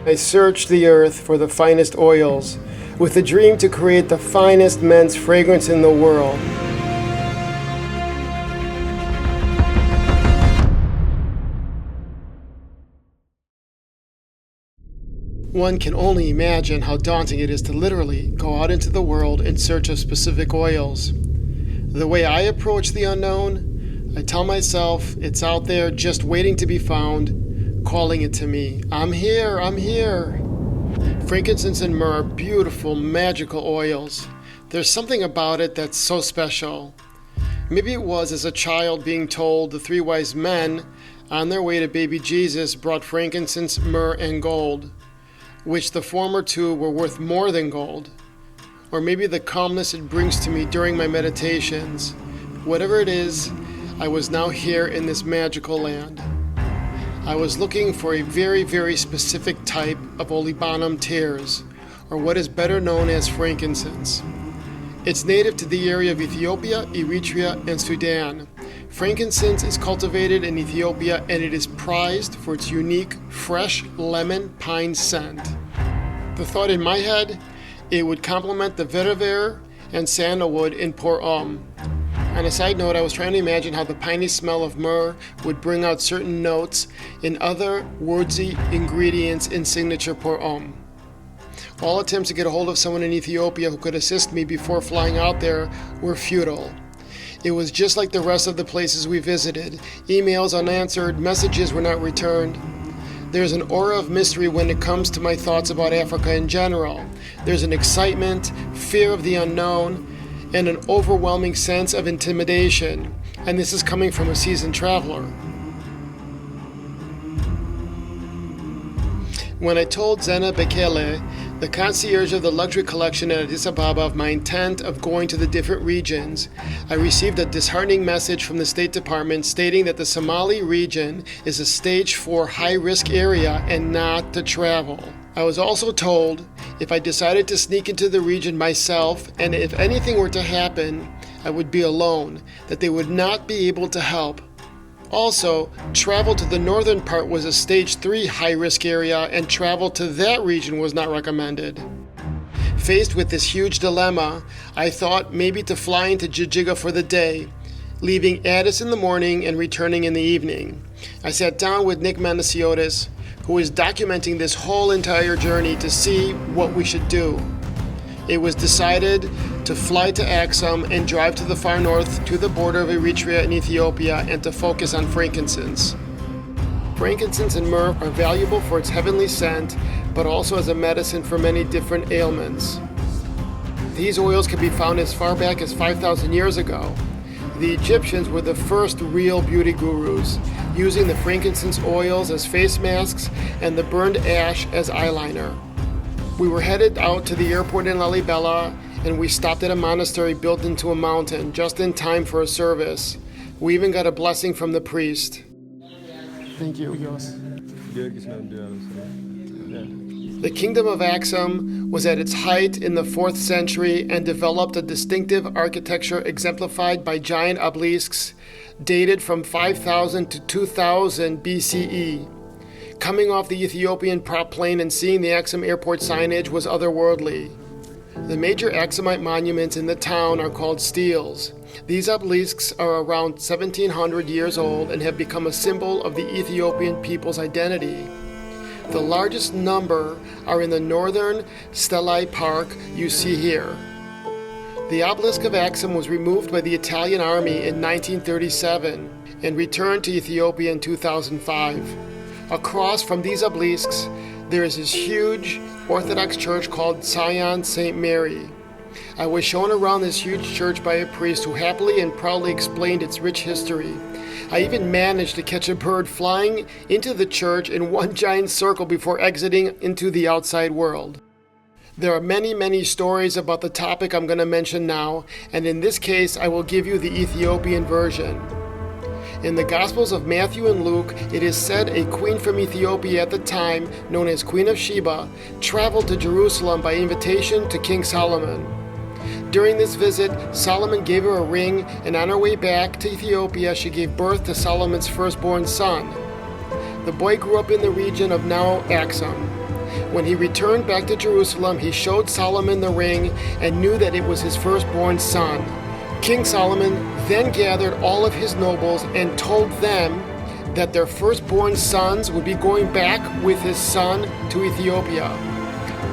I searched the earth for the finest oils, with the dream to create the finest men's fragrance in the world. One can only imagine how daunting it is to literally go out into the world in search of specific oils. The way I approach the unknown, I tell myself it's out there just waiting to be found, calling it to me. I'm here, I'm here. Frankincense and myrrh are beautiful, magical oils. There's something about it that's so special. Maybe it was as a child being told the three wise men on their way to baby Jesus brought frankincense, myrrh, and gold, which the former two were worth more than gold. Or maybe the calmness it brings to me during my meditations. Whatever it is, I was now here in this magical land. I was looking for a very, very specific type of Olibanum teres, or what is better known as frankincense. It's native to the area of Ethiopia, Eritrea, and Sudan. Frankincense is cultivated in Ethiopia and it is prized for its unique, fresh lemon pine scent. The thought in my head, it would complement the vetiver and sandalwood in Homme. On a side note, I was trying to imagine how the piney smell of myrrh would bring out certain notes in other woodsy ingredients in signature Homme. All attempts to get a hold of someone in Ethiopia who could assist me before flying out there were futile. It was just like the rest of the places we visited. Emails unanswered, messages were not returned. There's an aura of mystery when it comes to my thoughts about Africa in general. There's an excitement, fear of the unknown, and an overwhelming sense of intimidation. And this is coming from a seasoned traveler. When I told Zena Bekele, the concierge of the luxury collection at Addis Ababa, of my intent of going to the different regions, I received a disheartening message from the State Department stating that the Somali region is a stage 4 high-risk area and not to travel. I was also told if I decided to sneak into the region myself and if anything were to happen, I would be alone, that they would not be able to help. Also, travel to the northern part was a stage 3 high-risk area and travel to that region was not recommended. Faced with this huge dilemma, I thought maybe to fly into Jijiga for the day, leaving Addis in the morning and returning in the evening. I sat down with Nick Manasiotis, who is documenting this whole entire journey to see what we should do. It was decided to fly to Axum and drive to the far north to the border of Eritrea and Ethiopia and to focus on frankincense. Frankincense and myrrh are valuable for its heavenly scent, but also as a medicine for many different ailments. These oils can be found as far back as 5,000 years ago. The Egyptians were the first real beauty gurus, using the frankincense oils as face masks and the burned ash as eyeliner. We were headed out to the airport in Lalibela, and we stopped at a monastery built into a mountain just in time for a service. We even got a blessing from the priest. Thank you. The kingdom of Axum was at its height in the 4th century and developed a distinctive architecture exemplified by giant obelisks dated from 5000 to 2000 BCE. Coming off the Ethiopian prop plane and seeing the Axum airport signage was otherworldly. The major Axumite monuments in the town are called steles. These obelisks are around 1700 years old and have become a symbol of the Ethiopian people's identity. The largest number are in the northern Stelae Park you see here. The obelisk of Axum was removed by the Italian army in 1937 and returned to Ethiopia in 2005. Across from these obelisks, there is this huge Orthodox church called Zion St. Mary. I was shown around this huge church by a priest who happily and proudly explained its rich history. I even managed to catch a bird flying into the church in one giant circle before exiting into the outside world. There are many, many stories about the topic I'm going to mention now, and in this case I will give you the Ethiopian version. In the Gospels of Matthew and Luke, it is said a queen from Ethiopia at the time, known as Queen of Sheba, traveled to Jerusalem by invitation to King Solomon. During this visit, Solomon gave her a ring, and on her way back to Ethiopia, she gave birth to Solomon's firstborn son. The boy grew up in the region of now Axum. When he returned back to Jerusalem, he showed Solomon the ring and knew that it was his firstborn son. King Solomon then gathered all of his nobles and told them that their firstborn sons would be going back with his son to Ethiopia.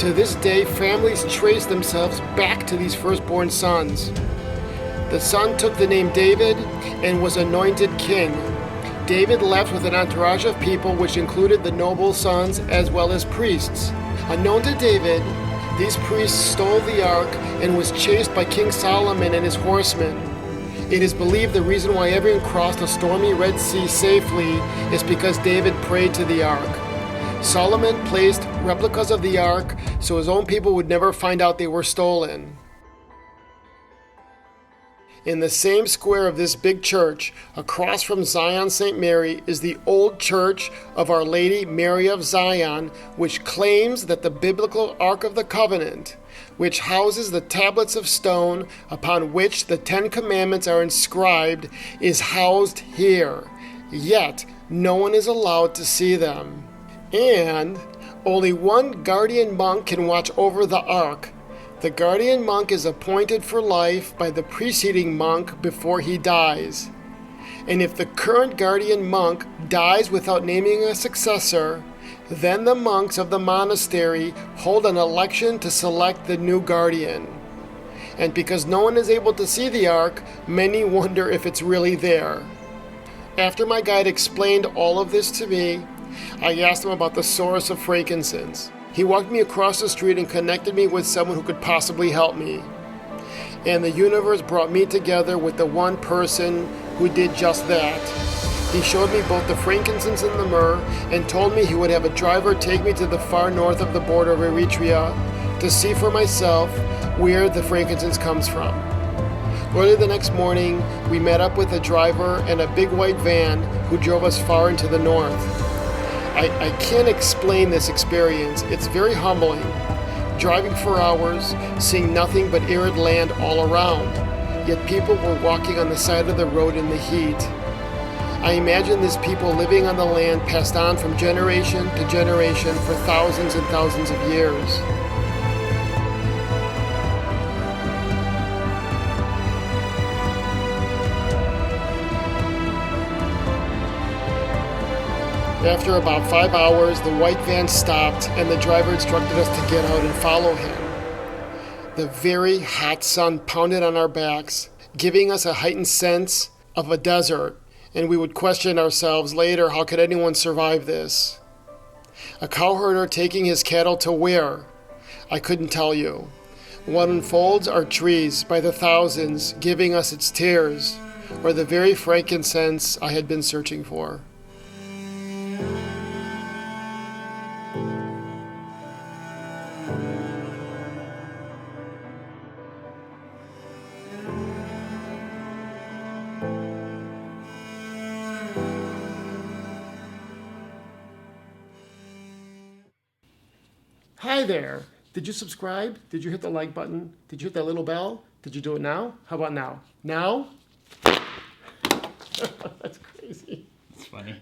To this day, families trace themselves back to these firstborn sons. The son took the name David and was anointed king. David left with an entourage of people which included the noble sons as well as priests. Unknown to David, these priests stole the ark and was chased by King Solomon and his horsemen. It is believed the reason why everyone crossed the stormy Red Sea safely is because David prayed to the ark. Solomon placed replicas of the ark so his own people would never find out they were stolen. In the same square of this big church, across from Zion St. Mary, is the old church of Our Lady Mary of Zion, which claims that the biblical Ark of the Covenant, which houses the tablets of stone upon which the Ten Commandments are inscribed, is housed here. Yet, no one is allowed to see them. And only one guardian monk can watch over the Ark. The guardian monk is appointed for life by the preceding monk before he dies. And if the current guardian monk dies without naming a successor, then the monks of the monastery hold an election to select the new guardian. And because no one is able to see the ark, many wonder if it's really there. After my guide explained all of this to me, I asked him about the source of frankincense. He walked me across the street and connected me with someone who could possibly help me. And the universe brought me together with the one person who did just that. He showed me both the frankincense and the myrrh and told me he would have a driver take me to the far north of the border of Eritrea to see for myself where the frankincense comes from. Early the next morning, we met up with a driver and a big white van who drove us far into the north. I can't explain this experience. It's very humbling. Driving for hours, seeing nothing but arid land all around. Yet people were walking on the side of the road in the heat. I imagine these people living on the land passed on from generation to generation for thousands and thousands of years. After about 5 hours, the white van stopped and the driver instructed us to get out and follow him. The very hot sun pounded on our backs, giving us a heightened sense of a desert, and we would question ourselves later, how could anyone survive this? A cowherder taking his cattle to where? I couldn't tell you. What unfolds are trees by the thousands, giving us its tears, or the very frankincense I had been searching for. Hi there. Did you subscribe? Did you hit the like button? Did you hit that little bell? Did you do it now? How about now? Now? That's crazy. It's funny.